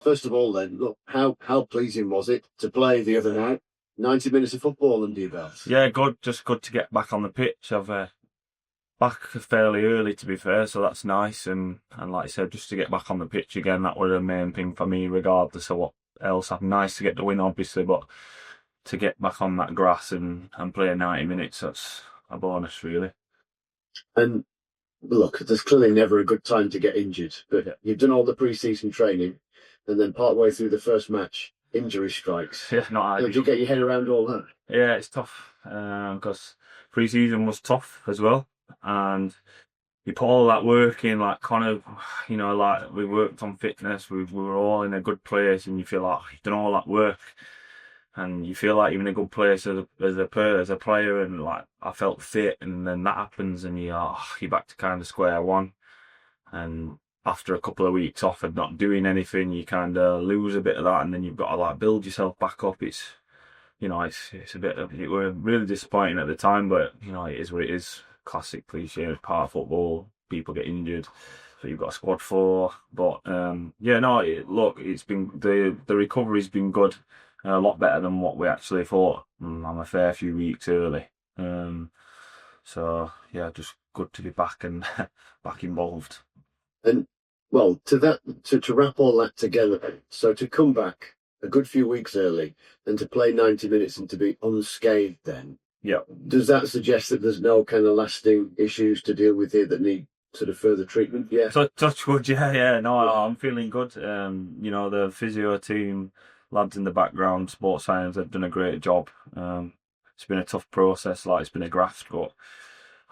First of all, then, look, how pleasing was it to play the other night? 90 minutes of football under your belt. Yeah, good. Just good to get back on the pitch. I've back fairly early, to be fair, so that's nice. And like I said, just to get back on the pitch again, that was the main thing for me, regardless of what else. Nice to get the win, obviously, but to get back on that grass and play 90 minutes, that's a bonus, really. And look, there's clearly never a good time to get injured, but Yeah, you've done all the pre-season training, and then partway through the first match, injury strikes. yeah, not Did you ideal. get your head around all that? Yeah, it's tough because pre-season was tough as well, and you put all that work in, like Connor, like we worked on fitness, we were all in a good place, and you feel like you've done all that work, and you feel like you're in a good place as a player, and like I felt fit, and then that happens, and you're back to kind of square one, and after a couple of weeks off and not doing anything, you kind of lose a bit of that, and then you've got to like build yourself back up. It's a bit of it were really disappointing at the time, but it is what it is. Classic cliche, it's part of football. People get injured, so you've got a squad for. But yeah, no, look, it's been the recovery's been good, a lot better than what we actually thought. I'm a fair few weeks early, so yeah, just good to be back and back involved. And well, to wrap all that together, so to come back a good few weeks early and to play 90 minutes and to be unscathed then, Yeah. does that suggest that there's no kind of lasting issues to deal with here that need sort of further treatment? Yeah. So touch wood, yeah. No, I'm feeling good. The physio team, lads in the background, sports science have done a great job. It's been a tough process, like it's been a graft, but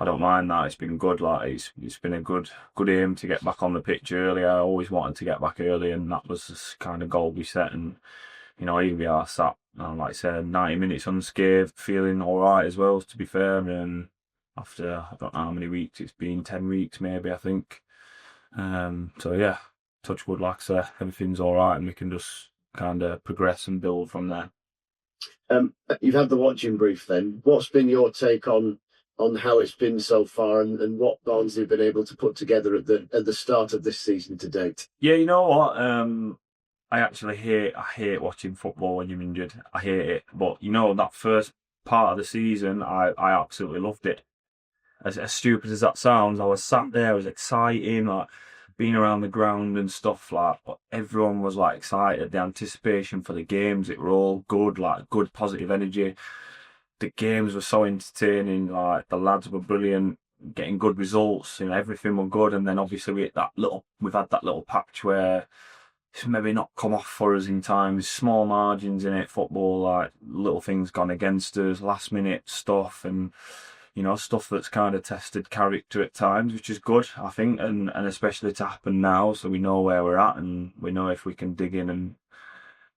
I don't mind that. It's been good. Like it's been a good aim to get back on the pitch early. I always wanted to get back early, and that was the kind of goal we set. And here we are, sat, like I said, 90 minutes unscathed, feeling all right as well. To be fair, and after I don't know how many weeks it's been, 10 weeks maybe, I think. So yeah, touch wood, like I say, everything's all right, and we can just kind of progress and build from there. You've had the watching brief then. What's been your take on how it's been so far and what Barnsley have been able to put together at the start of this season to date? Yeah, you know what? I hate watching football when you're injured. I hate it. But that first part of the season, I absolutely loved it. As stupid as that sounds, I was sat there, I was excited, like being around the ground and stuff like. But everyone was like excited. The anticipation for the games, it were all good, like good positive energy. The games were so entertaining. Like the lads were brilliant, getting good results. Everything were good. And then obviously we've had that little patch where it's maybe not come off for us in time. There's small margins in it, football, like little things gone against us, last minute stuff, and stuff that's kind of tested character at times, which is good, I think, and especially to happen now, so we know where we're at and we know if we can dig in, and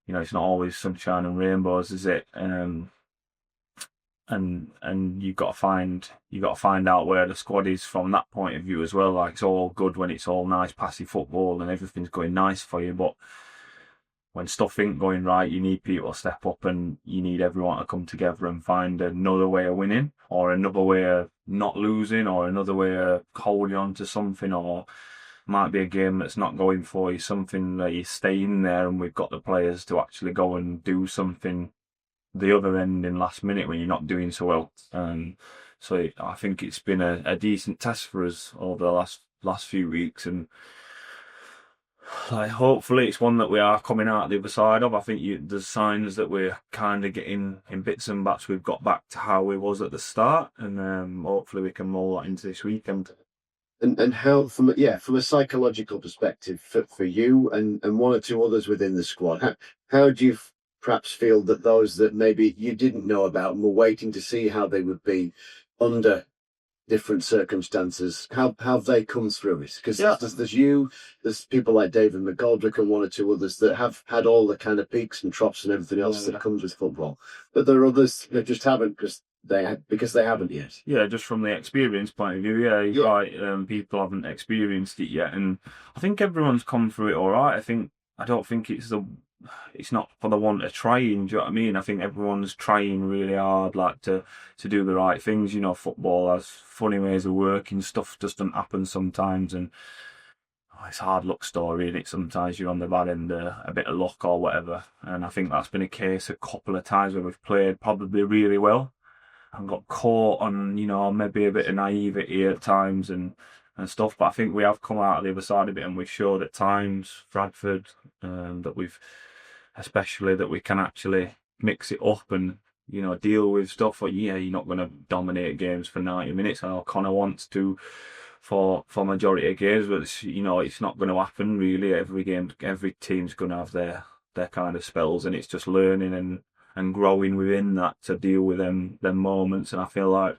it's not always sunshine and rainbows, is it? And you got to find out where the squad is from that point of view as well. Like it's all good when it's all nice passy football and everything's going nice for you, but when stuff ain't going right, you need people to step up, and you need everyone to come together and find another way of winning, or another way of not losing, or another way of holding on to something, or might be a game that's not going for you, something that you stay in there, and we've got the players to actually go and do something the other end in last minute when you're not doing so well. So I think it's been a decent test for us over the last few weeks, and like hopefully it's one that we are coming out the other side of. I think there's signs that we're kind of getting in bits and bats. We've got back to how we was at the start, and hopefully we can roll that into this weekend. And how from a psychological perspective for you and one or two others within the squad, how do you perhaps feel that those that maybe you didn't know about and were waiting to see how they would be under different circumstances, how have they come through it? Because there's people like David McGoldrick and one or two others that have had all the kind of peaks and troughs and everything else that comes with football, but there are others that just haven't because they haven't yet. Yeah, just from the experience point of view, yeah, you're right. People haven't experienced it yet, and I think everyone's come through it all right. I don't think it's not for the want of trying. Do you know what I mean? I think everyone's trying really hard, like to do the right things. Football has funny ways of working. Stuff just doesn't happen sometimes, and it's a hard luck story, and it sometimes you're on the bad end, a bit of luck or whatever. And I think that's been a case a couple of times where we've played probably really well and got caught on, maybe a bit of naivety at times and stuff. But I think we have come out of the other side of it, and we've showed at times, Bradford, that especially that we can actually mix it up and deal with stuff. But yeah, you're not going to dominate games for 90 minutes. I know Connor wants to for majority of games, but it's not going to happen really. Every team's going to have their kind of spells, and it's just learning and growing within that to deal with them moments. And I feel like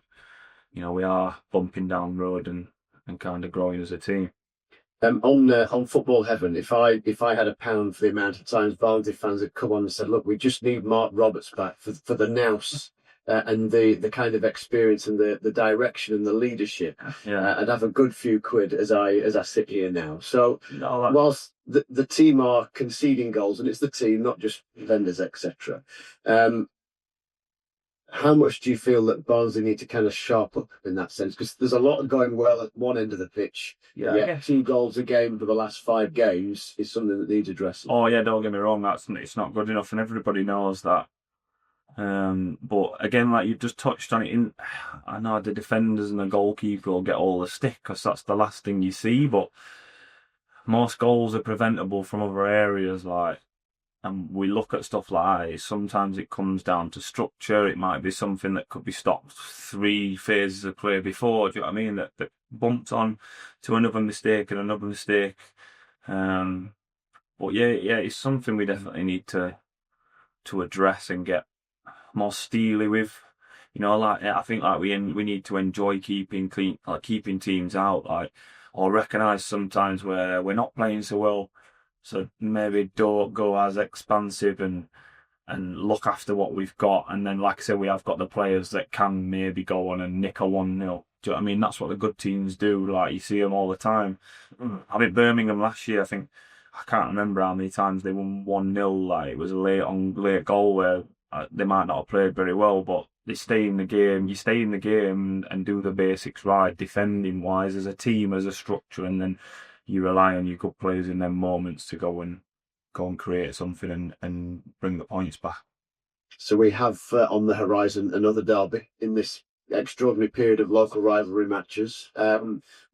we are bumping down the road and kind of growing as a team. On Football Heaven, if I had a pound for the amount of times Barnsley fans had come on and said, "Look, we just need Marc Roberts back for the nous and the kind of experience and the direction and the leadership," I'd have a good few quid as I sit here now. So whilst the team are conceding goals, and it's the team, not just vendors, etc. How much do you feel that Barnsley need to kind of sharp up in that sense? Because there's a lot going well at one end of the pitch. Yeah, 2 goals a game for the last 5 games is something that needs addressing. Oh yeah, don't get me wrong, it's not good enough, and everybody knows that. But again, like you just touched on it, I know the defenders and the goalkeeper will get all the stick because that's the last thing you see. But most goals are preventable from other areas, and we look at stuff like that. Sometimes it comes down to structure. It might be something that could be stopped 3 phases of play before. Do you know what I mean? That bumped on to another mistake and another mistake. But yeah, it's something we definitely need to address and get more steely with. I think we need to enjoy keeping teams out, or recognise sometimes where we're not playing so well. So maybe don't go as expansive and look after what we've got. And then, like I said, we have got the players that can maybe go on and nick a 1-0. Do you know what I mean? That's what the good teams do. Like, you see them all the time. I mean, Birmingham last year, I can't remember how many times they won 1-0. Like, it was a late goal where they might not have played very well, but they stay in the game. You stay in the game and do the basics right, defending wise as a team, as a structure, and then you rely on your good players in them moments to go and create something and bring the points back. So we have on the horizon another derby in this extraordinary period of local rivalry matches.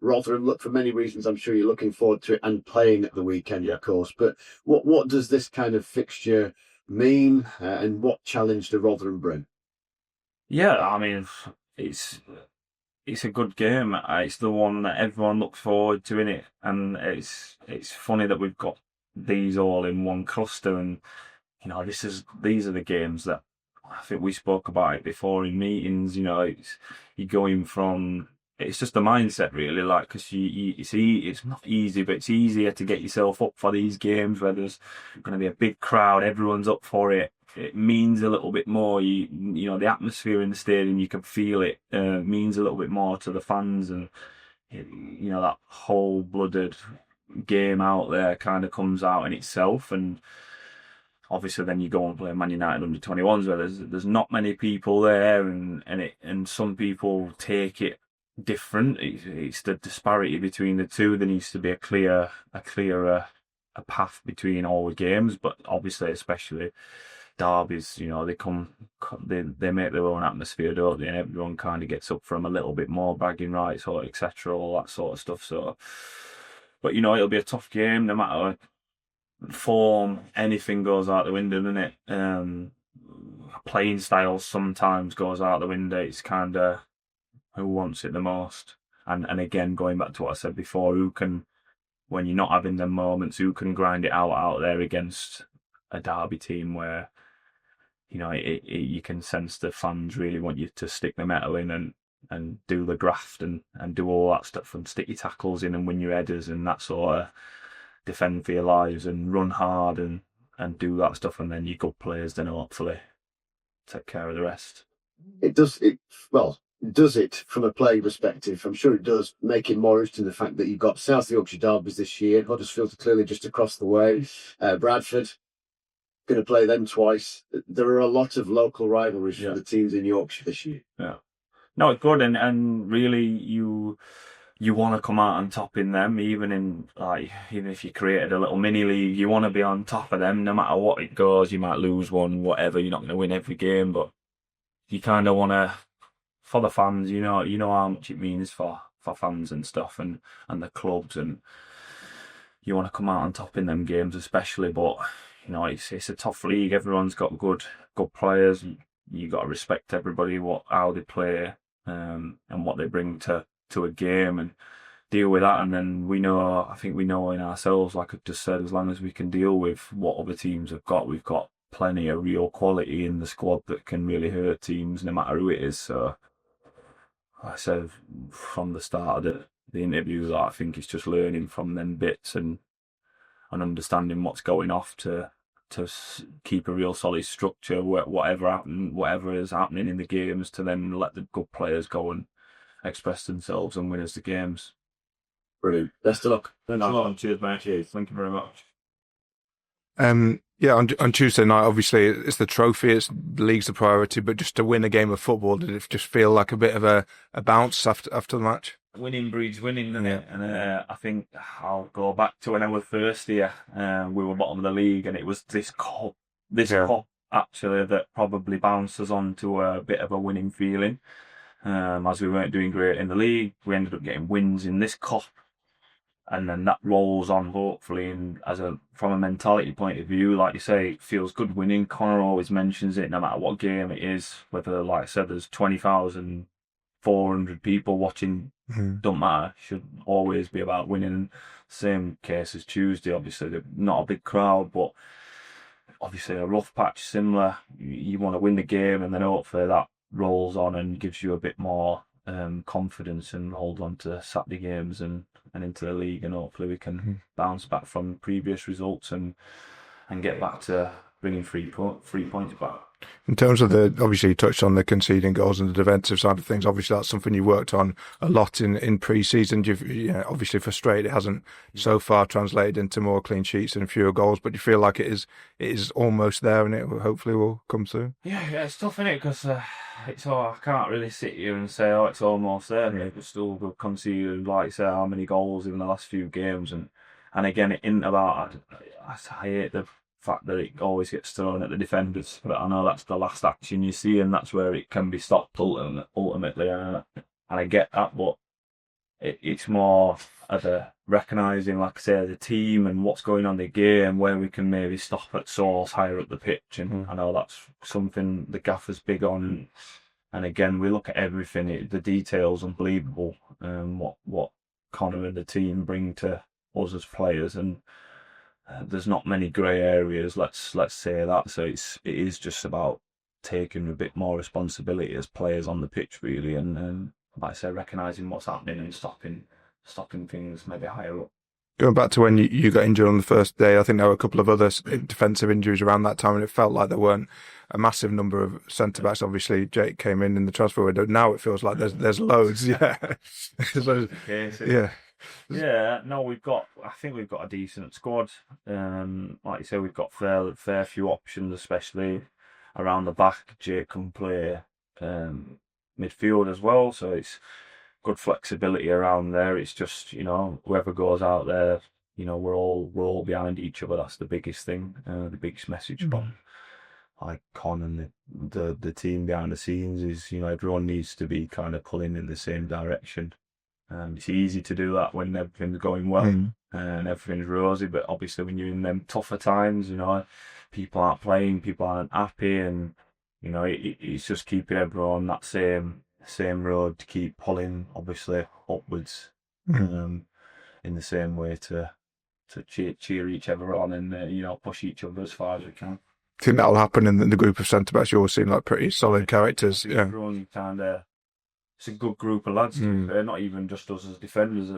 Rotherham, look, for many reasons, I'm sure you're looking forward to it and playing at the weekend, of course. But what does this kind of fixture mean, and what challenge do Rotherham bring? Yeah, I mean, it's a good game. It's the one that everyone looks forward to, innit? And it's funny that we've got these all in one cluster, and these are the games that I think we spoke about it before in meetings. You're going from. It's just the mindset, really, because it's not easy, but it's easier to get yourself up for these games where there's going to be a big crowd, everyone's up for it. It means a little bit more. The atmosphere in the stadium, you can feel it. Means a little bit more to the fans, and that whole-blooded game out there kind of comes out in itself. And obviously, then you go and play Man United under 21s where there's not many people there, and some people take it different. It's the disparity between the two. There needs to be a clearer path between all the games, but obviously, especially derbies, they make their own atmosphere, don't they? And everyone kind of gets up for them a little bit more, bragging rights or etc., all that sort of stuff. So, but it'll be a tough game no matter form. Anything goes out the window, doesn't it? Playing style sometimes goes out the window. It's kind of who wants it the most, and again, going back to what I said before, who can, when you're not having them moments, who can grind it out there against a derby team where you can sense the fans really want you to stick the metal in and do the graft and do all that stuff and stick your tackles in and win your headers and that sort of defend for your lives and run hard and do that stuff, and then your good players then hopefully take care of the rest. Does it from a playing perspective? I'm sure it does make it more interesting, the fact that you've got South Yorkshire derbies this year. Huddersfield are clearly just across the way. Bradford going to play them twice. There are a lot of local rivalries for the teams in Yorkshire this year. Yeah, no, it's good, and really you you want to come out on top in them, even if you created a little mini league, you want to be on top of them no matter what it goes. You might lose one, whatever. You're not going to win every game, but you kind of want to, for the fans, you know how much it means for fans and stuff, and the clubs, and you want to come out on top in them games, especially. But it's a tough league. Everyone's got good players. You got to respect everybody, how they play, and what they bring to a game, and deal with that. And then I think we know in ourselves, like I just said, as long as we can deal with what other teams have got, we've got plenty of real quality in the squad that can really hurt teams, no matter who it is. So I said from the start of the interview that I think it's just learning from them bits and understanding what's going off to keep a real solid structure, whatever is happening in the games, to then let the good players go and express themselves and win us the games. Brilliant. Best of luck. Cheers, mate. Cheers. Thank you very much. Yeah, on Tuesday night, obviously it's the trophy, the league's the priority, but just to win a game of football, did it just feel like a bit of a bounce after the match? Winning breeds winning, doesn't it? And I think I'll go back to when I was first here. We were bottom of the league, and it was this cup actually that probably bounced us on to a bit of a winning feeling. As we weren't doing great in the league, we ended up getting wins in this cup. And then that rolls on, hopefully, and from a mentality point of view, like you say, it feels good winning. Connor always mentions it, no matter what game it is, whether, like I said, there's 20,400 people watching, don't matter. Should always be about winning. Same case as Tuesday, obviously, they're not a big crowd, but obviously a rough patch, similar. You want to win the game, and then hopefully that rolls on and gives you a bit more confidence and hold on to Saturday games and into the league, and hopefully we can bounce back from previous results and get back to bringing 3 points back. In terms of obviously you touched on the conceding goals and the defensive side of things. Obviously that's something you worked on a lot in pre-season. You've obviously frustrated it hasn't so far translated into more clean sheets and fewer goals, but you feel like it is almost there, and it hopefully will come through. Yeah, it's tough, isn't it? Because I can't really sit here and say, it's almost there. Yeah. But still, we've conceded, like you say, how many goals in the last few games, and again, it isn't about. I hate the fact that it always gets thrown at the defenders, but I know that's the last action you see, and that's where it can be stopped ultimately. And I get that, but it's more of a recognising, like I say, the team and what's going on in the game, where we can maybe stop at source higher up the pitch. And I know that's something the gaffer's big on. And again, we look at everything, the details unbelievable, what Connor and the team bring to us as players, and there's not many grey areas, let's say that. So it is just about taking a bit more responsibility as players on the pitch, really, and like I say, recognising what's happening and stopping things maybe higher up. Going back to when you got injured on the first day, I think there were a couple of other defensive injuries around that time, and it felt like there weren't a massive number of centre-backs. Obviously, Jake came in the transfer window. Now it feels like there's loads. Yeah. Yeah, no, I think we've got a decent squad. Like you say, we've got fair few options, especially around the back. Jake can play midfield as well, so it's good flexibility around there. It's just, whoever goes out there, we're all behind each other. That's the biggest thing, the biggest message from like Con and the team behind the scenes is, everyone needs to be kind of pulling in the same direction. It's easy to do that when everything's going well and everything's rosy, but obviously when you're in them tougher times, people aren't playing, people aren't happy, and it's just keeping everyone on that same road to keep pulling, obviously upwards, in the same way to cheer each other on and push each other as far as we can. I think that'll happen in the group of centre backs. You all seem like pretty solid characters. Yeah, everyone it's a good group of lads. They're not even just us as defenders.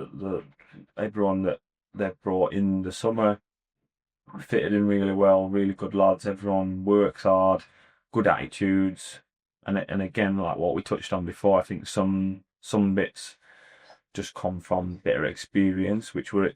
Everyone that they've brought in the summer fitted in really well. Really good lads. Everyone works hard, good attitudes, and again, like what we touched on before, I think some bits just come from better experience, which we're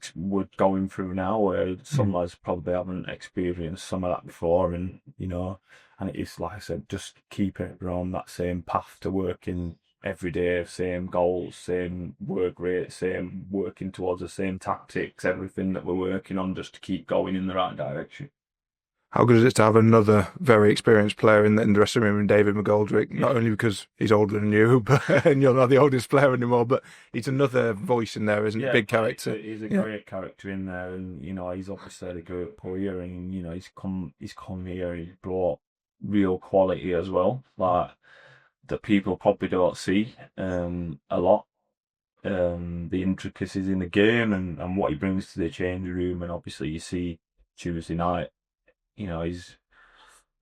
going through now, where some lads probably haven't experienced some of that before, and and it is, like I said, just keeping everyone on that same path to working every day, same goals, same work rate, same working towards the same tactics, everything that we're working on just to keep going in the right direction. How good is it to have another very experienced player in the dressing room in David McGoldrick? Not only because he's older than you, but and you're not the oldest player anymore, but he's another voice in there, isn't he? Big character. He's a great character in there, and he's obviously a great player, and he's come here, and he's brought real quality as well, like that people probably don't see a lot. The intricacies in the game and what he brings to the change room, and obviously you see Tuesday night. He's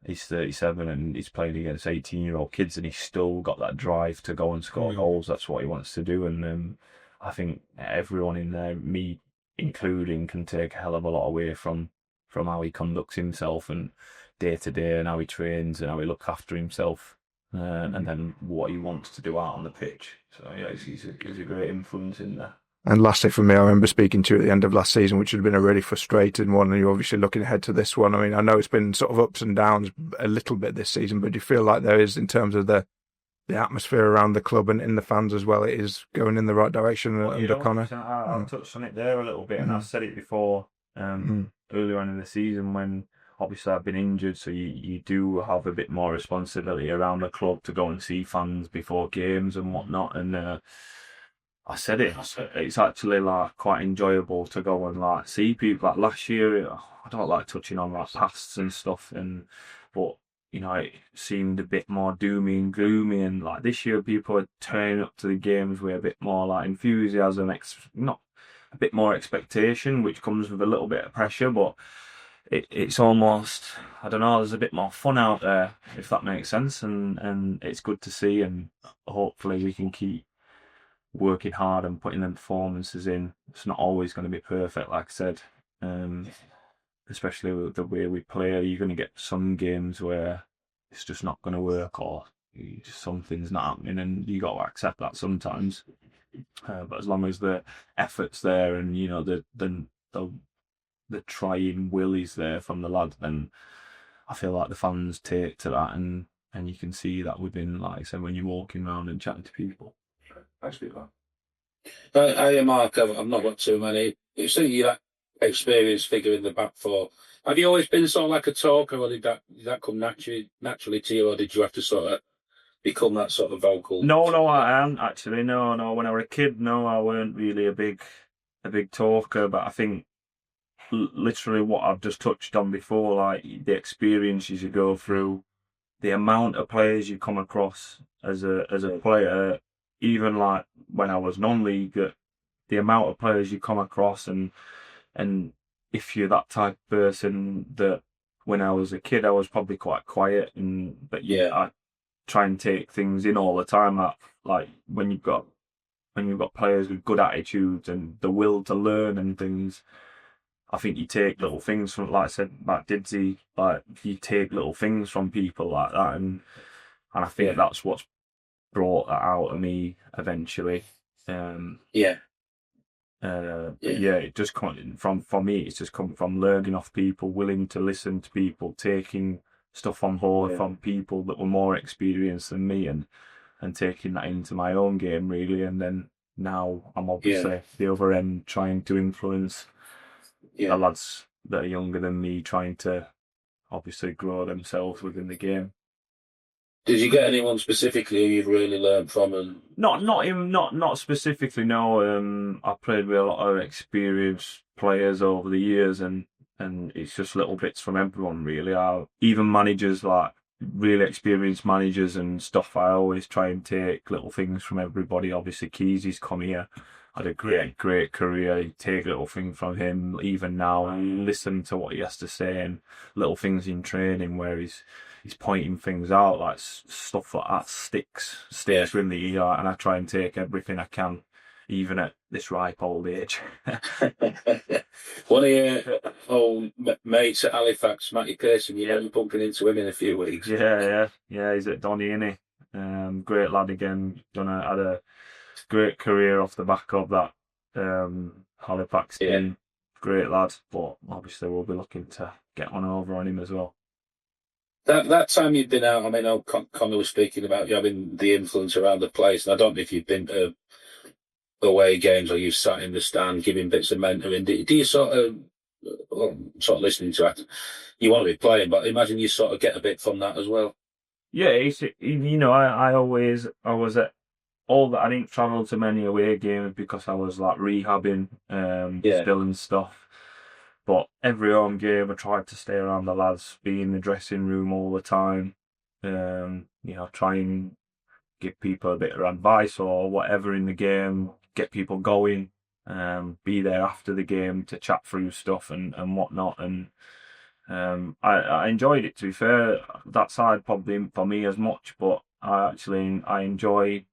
37 and he's playing against 18-year-old kids, and he's still got that drive to go and score goals. That's what he wants to do, and I think everyone in there, me including, can take a hell of a lot away from how he conducts himself and day to day, and how he trains and how he looks after himself, and then what he wants to do out on the pitch. So yeah, he's a great influence in there. And lastly, for me, I remember speaking to you at the end of last season, which had been a really frustrating one, and you're obviously looking ahead to this one. I mean, I know it's been sort of ups and downs a little bit this season, but do you feel like there is, in terms of the atmosphere around the club and in the fans as well, it is going in the right direction under Connor? I touched on it there a little bit, and I said it before earlier on in the season when obviously I've been injured, so you do have a bit more responsibility around the club to go and see fans before games and whatnot, and I said it's actually like quite enjoyable to go and like see people. Like last year, I don't like touching on like pasts and stuff, but it seemed a bit more doomy and gloomy. And like this year, people are turning up to the games with a bit more like enthusiasm, not a bit more expectation, which comes with a little bit of pressure. But it's almost, I don't know, there's a bit more fun out there, if that makes sense, and it's good to see. And hopefully we can keep working hard and putting them performances in. It's not always going to be perfect, like I said, especially with the way we play. You're going to get some games where it's just not going to work, or something's not happening, and you got to accept that sometimes. But as long as the effort's there and the trying will is there from the lads, then I feel like the fans take to that, and you can see that within, like I said, when you're walking around and chatting to people. Mark, I've not got too many. You see, you're that experienced figure in the back four. Have you always been sort of like a talker, or did that come naturally to you, or did you have to sort of become that sort of vocal? No, I am actually. No. When I was a kid, no, I weren't really a big talker. But I think literally what I've just touched on before, like the experiences you go through, the amount of players you come across as a player. Even like when I was non-league, the amount of players you come across, and if you're that type of person that when I was a kid I was probably quite quiet, but I try and take things in all the time. Like when you've got players with good attitudes and the will to learn and things, I think you take little things from, like I said, like Didsy, like you take little things from people like that, and I think that's what's brought that out of me eventually. It just come from, for me, it's just come from learning off people, willing to listen to people, taking stuff on board from people that were more experienced than me, and taking that into my own game really. And then now I'm obviously the other end, trying to influence the lads that are younger than me, trying to obviously grow themselves within the game. Did you get anyone specifically who you've really learned from? And not specifically. No, I played with a lot of experienced players over the years, and it's just little bits from everyone really. Even managers, like really experienced managers and stuff, I always try and take little things from everybody. Obviously, Keezy's come here, had a great career. You take little things from him. Even now, listen to what he has to say, and little things in training where he's pointing things out, like stuff like that sticks with me, and I try and take everything I can, even at this ripe old age. One of your old mates at Halifax, Matty Pearson, you're bumping into him in a few weeks. Yeah, he's at Donny, isn't he? Great lad again. Had a great career off the back of that Halifax team. Great lad, but obviously we'll be looking to get one over on him as well. That time you've been out, I mean, Connor was speaking about you having the influence around the place, and I don't know if you've been to away games or you've sat in the stand giving bits of mentoring. Do you sort of listening to it? You want to be playing, but imagine you sort of get a bit from that as well. Yeah, I was at all that. I didn't travel to many away games because I was like rehabbing, Yeah, still and stuff. But every home game, I tried to stay around the lads, be in the dressing room all the time. Try and give people a bit of advice or whatever in the game, get people going, be there after the game to chat through stuff and whatnot. And I enjoyed it, to be fair. That side probably for me as much, but I enjoy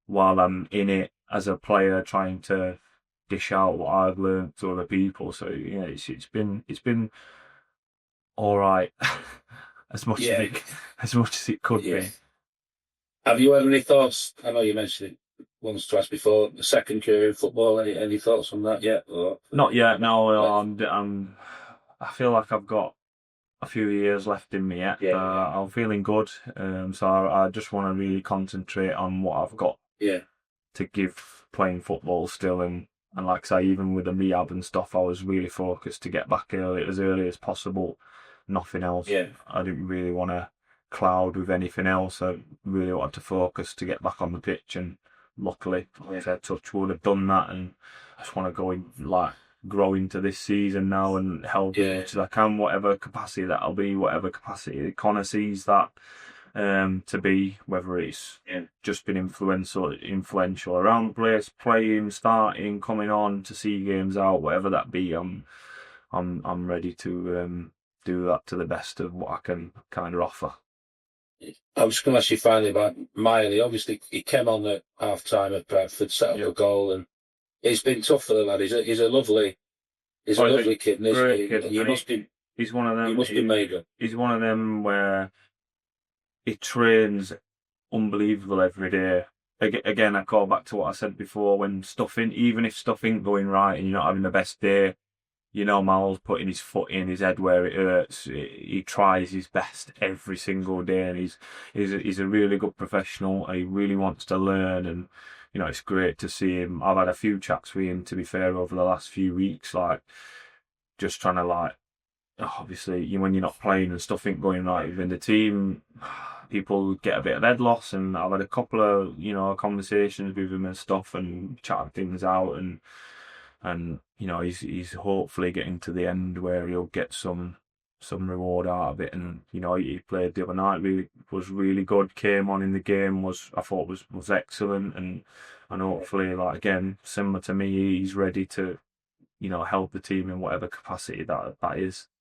while I'm in it as a player trying to dish out what I've learned to other people. So yeah, it's been all right as much yeah, as much as it could yeah. be. Have you had any thoughts? I know you mentioned it once, twice before. The second career in football. Any thoughts on that yet? Or Not yet. No, I feel like I've got a few years left in me yet. yeah, I'm feeling good. So I just want to really concentrate on what I've got yeah, to give playing football still. And like I say, even with the rehab and stuff, I was really focused to get back as early as possible. Nothing else. yeah, I didn't really want to cloud with anything else. I really wanted to focus to get back on the pitch, and luckily, like I said, touch would have done that. And I just want to go in, like, grow into this season now and help as yeah, much as I can, whatever capacity that'll be, whatever capacity Connor sees that to be, whether it's yeah. just been influential around the place, playing, starting, coming on to see games out, whatever that be. I'm ready to do that to the best of what I can kind of offer. I was going to ask you finally about Miley. Obviously, he came on at half time at Bradford, set up Yeah. a goal, and it's been tough for the lad. He's a lovely, He's kid, isn't great he? kid. And you must be, He's one of them. you must be made. He's one of them where he trains unbelievable every day. Again, I call back to what I said before. When even if stuff ain't going right and you're not having the best day, Mal's putting his foot in his head where it hurts. He tries his best every single day, and he's a really good professional. He really wants to learn, and it's great to see him. I've had a few chats with him, to be fair, over the last few weeks, like just trying to, like, obviously, when you're not playing and stuff ain't going right within the team, people get a bit of head loss. And I've had a couple of conversations with him and stuff, and chatting things out, and he's hopefully getting to the end where he'll get some reward out of it. And he played the other night, was really good, came on in the game, I thought was excellent, and hopefully, like, again, similar to me, he's ready to help the team in whatever capacity that is.